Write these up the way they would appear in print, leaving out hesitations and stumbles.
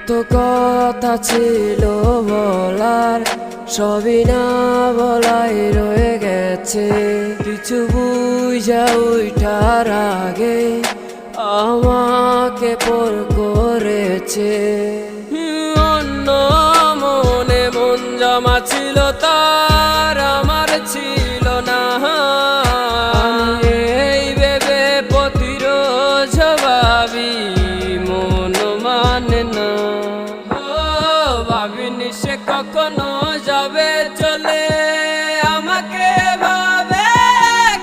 কত কথা ছিল বলার, সবই না বলাই রয়ে গেছে। কিছু বুঝা উঠার আগে আমাকে পর করেছে। অন্য মনে মন জমা ছিল তার, আমার ছিল না। এই ভেবে প্রতিরোধ ভাবি মন মানে না। ভাবিনি সে কখনো যাবে চলে, আমাকে ভাবে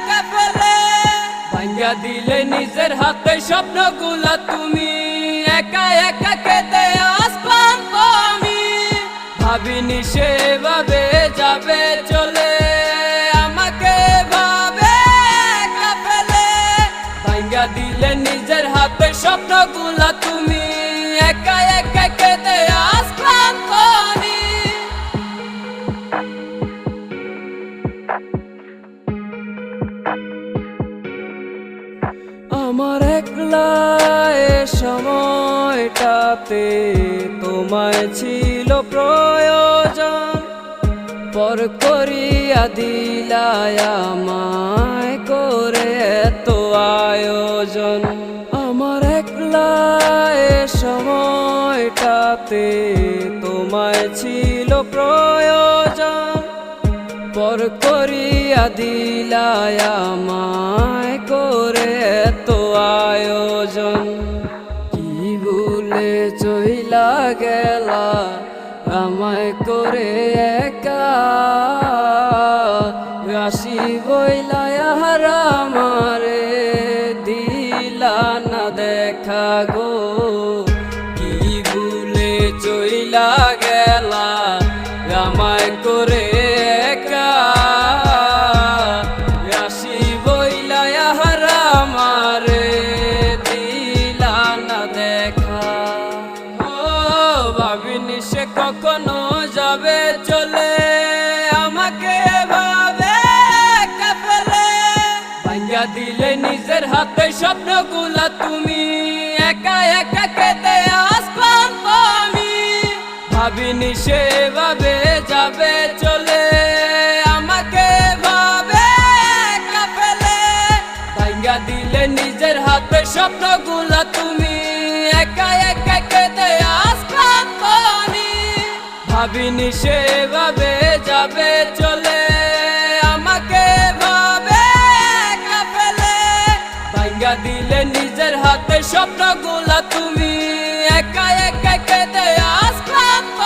কাফেলে। ভাঙ্গা দিলে নিজের হাতে স্বপ্নগুলা তুমি, একা একা কেঁদে আজ ক্লান্ত আমি। ভাবিনি সে ভাবে যাবে চলে, আমাকে ভাবে কাফেলে। ভাঙ্গা দিলে নিজের হাতে স্বপ্নগুলা তুমি, একা একা কেঁদে আজ ক্লান্ত আমি। আমার একলা এ সময়টাতে তোমায় ছিল প্রয়োজন, পর করিয়া দিলায় আমায় করে এত আয়োজন। আমার একলা এ সময়টাতে তোমায় ছিল প্রয়োজন, পর করিয়া দিলায় আমায় করে এত আয়োজন। কি ভুলে চইলা গেলা আমায় করে একা, রাশি বইলায় আর আমারে দিলা না দেখা গো। কি ভুলে চইলা গেলা আমায় করে একা, রাশি বইলায় আর আমারে দিলা না দেখা। ভাবিনি সে কখনো যাবে চলে, আমাকে ভাবে কাফেলে। ভাঙ্গা দিলে নিজের হাতে স্বপ্নগুলা তুমি, একা একা কেঁদে আজ ক্লান্ত আমি। ভাবিনি সে ভাবে যাবে চলে, আমাকে ভাবে কাফেলে। ভাঙ্গা দিলে নিজের হাতে স্বপ্নগুলা তুমি, একা একা কেঁদে আজ ক্লান্ত আমি। ভাবিনি সে ভাবে যাবে চলে, আমাকে ভাবে কাফেলে। ভাঙ্গা দিলে নিজের হাতে স্বপ্নগুলা তুমি, একা একা কেঁদে আজ ক্লান্ত।